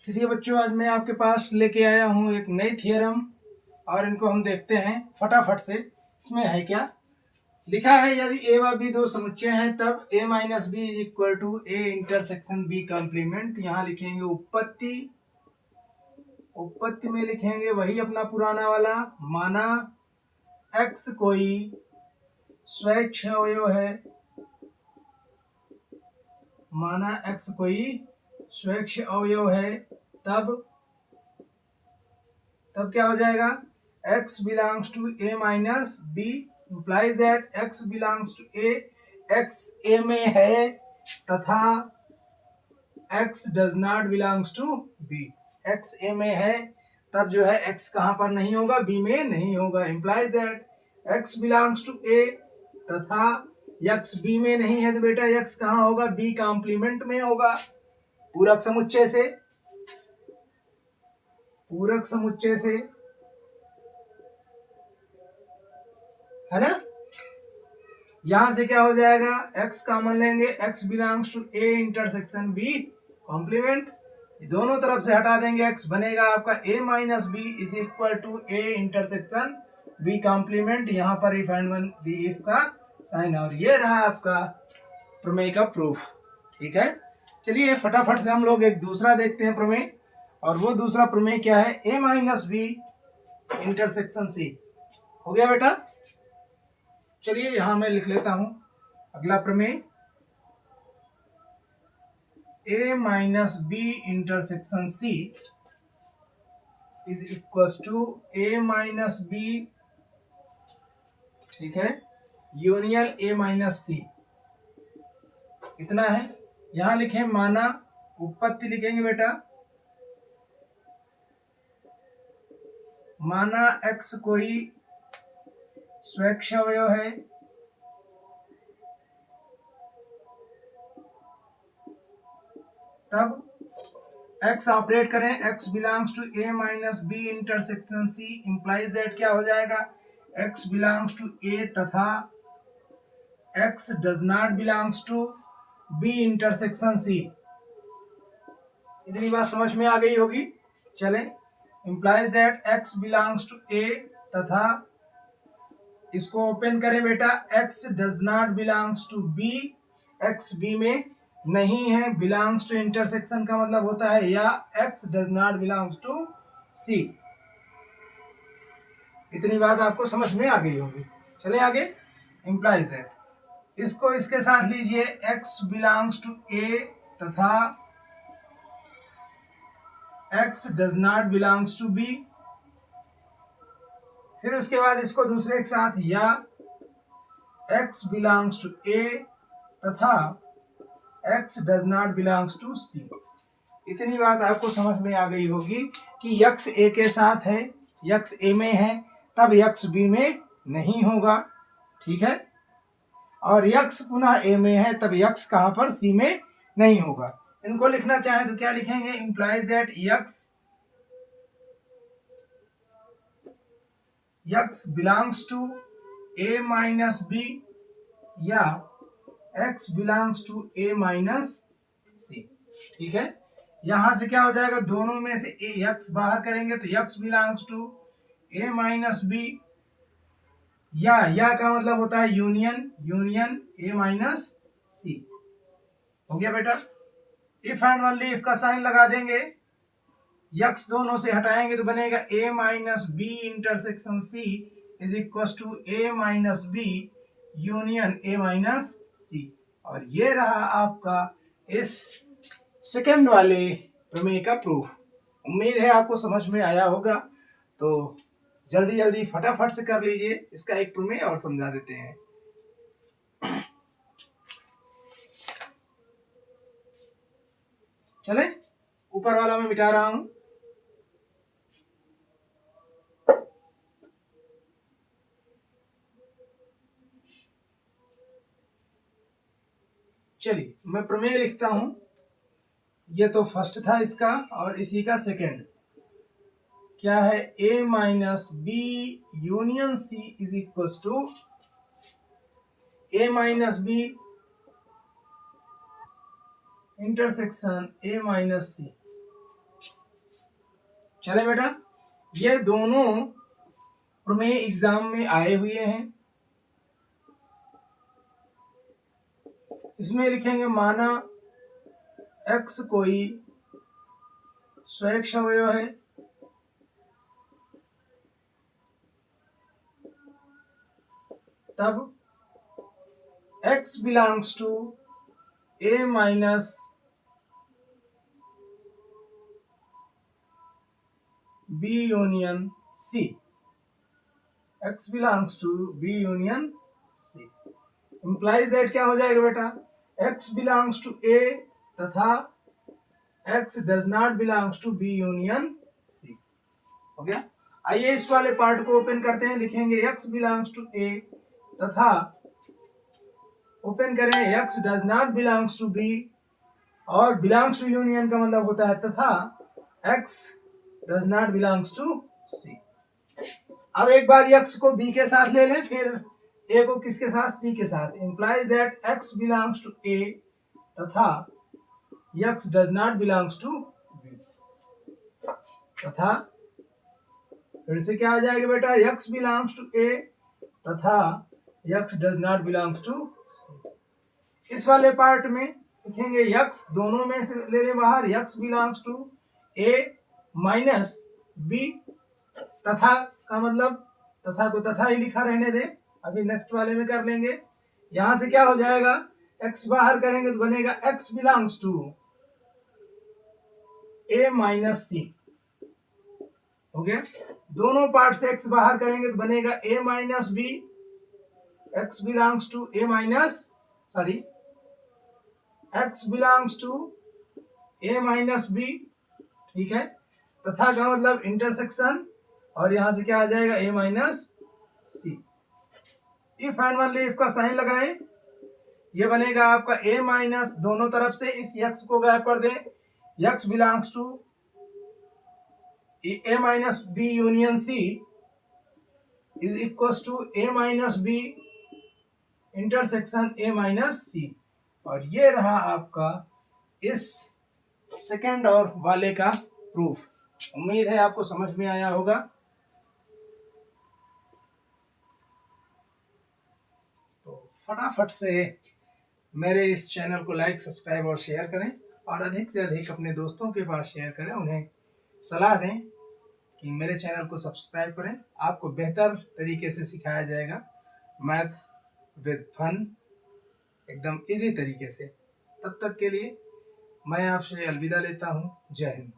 चलिए बच्चों, आज मैं आपके पास लेके आया हूँ एक नई थियरम और इनको हम देखते हैं फटाफट से। इसमें है क्या लिखा है, यदि ए व बी दो समुच्चय हैं तब a minus B is equal to A intersection B complement. यहाँ लिखेंगे उत्पत्ति, उत्पत्ति में लिखेंगे वही अपना पुराना वाला, माना x कोई स्वैच्छ अवयव है, माना x कोई स्वैच्छ अवयव है, तब क्या हो जाएगा, x belongs to a minus B implies that x belongs to a, x a में है तथा x does not belongs to b, x a में है तब जो है x कहाँ पर नहीं होगा, b में नहीं होगा। implies that x belongs to a तथा x b में नहीं है तो बेटा x कहाँ होगा, b कॉम्प्लीमेंट में होगा। पूरक समुच्चय से, पूरक समुच्चय से, है ना। यहां से क्या हो जाएगा, x कॉमन लेंगे, x belongs to a intersection b complement, दोनों तरफ से हटा देंगे, x बनेगा आपका a minus B is equal to a intersection b complement. यहाँ पर if and only if का साइन, और ये रहा आपका प्रमेय का प्रूफ। ठीक है, चलिए फटाफट से हम लोग एक दूसरा देखते हैं प्रमेय, और वो दूसरा प्रमेय क्या है, a minus B intersection c। हो गया बेटा। चलिए यहां मैं लिख लेता हूं अगला प्रमेय, a minus B intersection c is equal to a minus B, ठीक है, यूनियन a माइनस c। इतना है। यहां लिखें माना, उत्पत्ति लिखेंगे बेटा, माना x कोई स्वैच्छ अवयव है, तब x ऑपरेट करें, x belongs to a minus B intersection c implies that क्या हो जाएगा, x बिलोंग्स टू a तथा x does not belongs to b intersection c। इतनी बात समझ में आ गई होगी। चलें, implies that x belongs to a तथा इसको ओपन करें बेटा, x does not belongs to b, x b में नहीं है, बिलोंग्स टू इंटरसेक्शन का मतलब होता है या x does not belongs to c। इतनी बात आपको समझ में आ गई होगी। चले आगे, इंप्लाइज दैट, इसको इसके साथ लीजिए, x बिलोंग्स टू a तथा x does not belongs to b। फिर उसके बाद इसको दूसरे के साथ, या x बिलोंग्स टू a तथा x does not belongs to c। इतनी बात आपको समझ में आ गई होगी कि x a के साथ है, x a में है, तब x b में नहीं होगा। ठीक है, और x पुनः a में है तब x कहां पर, c में नहीं होगा। इनको लिखना चाहे तो क्या लिखेंगे, implies that x belongs to a minus B या x belongs to a minus c। ठीक है, यहां से क्या हो जाएगा, दोनों में से x बाहर करेंगे तो x belongs to a minus B, या का मतलब होता है union, union a minus c। हो गया बेटा। इफ एंड ओनली इफ का साइन लगा देंगे, x दोनों से हटाएंगे तो बनेगा a minus B intersection c is equal to a minus B union a minus c। और ये रहा आपका इस सेकंड वाले प्रमेय का प्रूफ। उम्मीद है आपको समझ में आया होगा, तो जल्दी जल्दी फटाफट से कर लीजिए। इसका एक प्रमेय और समझा देते हैं। चले, ऊपर वाला मैं मिटा रहा हूं। चलिए मैं प्रमेय लिखता हूं। ये तो फर्स्ट था इसका, और इसी का सेकंड क्या है, a minus B union c is equal to a minus B intersection a minus c। चले बेटा, ये दोनों प्रमेय एग्जाम में आए हुए हैं। इसमें लिखेंगे माना x कोई स्वयं अवयव है, तब x belongs to a minus b union c। x belongs to b union c implies that क्या हो जाएगा बेटा, x बिलोंग्स टू a तथा x does not belongs to b union c। हो गया। आइए इस वाले पार्ट को ओपन करते हैं। लिखेंगे x बिलोंग्स टू a तथा ओपन करें x does not belongs to b, और बिलोंग्स टू यूनियन का मतलब होता है तथा x does not belongs to c। अब एक बार x को b के साथ ले लें, फिर a को किसके साथ, c के साथ। Implies that x belongs to a तथा x does not belongs to b, तथा फिर से क्या आ जाएगा बेटा, x बिलोंग्स टू a तथा x does not belongs to c। इस वाले पार्ट में लिखेंगे x दोनों में से ले लें बाहर, x belongs to a minus b, तथा का मतलब तथा को तथा ही लिखा रहने दें, अभी नेक्स्ट वाले में कर लेंगे। यहां से क्या हो जाएगा, x बाहर करेंगे तो बनेगा x belongs to a minus c। हो गया। दोनों पार्ट से x बाहर करेंगे तो बनेगा a minus b, x belongs to a minus x belongs to a minus b। ठीक है, तथा का मतलब इंटरसेक्शन, और यहां से क्या आ जाएगा a minus c। If and only if का साइन लगाएं, ये बनेगा आपका a माइनस, दोनों तरफ से इस x को गायब कर दें, x belongs to a minus b union c is equals to a minus b intersection a minus c। और ये रहा आपका इस सेकेंड और वाले का प्रूफ। उम्मीद है आपको समझ में आया होगा। तो फटाफट से मेरे इस चैनल को लाइक, सब्सक्राइब और शेयर करें, और अधिक से अधिक अपने दोस्तों के पास शेयर करें, उन्हें सलाह दें कि मेरे चैनल को सब्सक्राइब करें। आपको बेहतर तरीके से सिखाया जाएगा मैथ विद फन, एकदम इजी तरीके से। तब तक के लिए मैं आपसे अलविदा लेता हूँ। जय हिंद।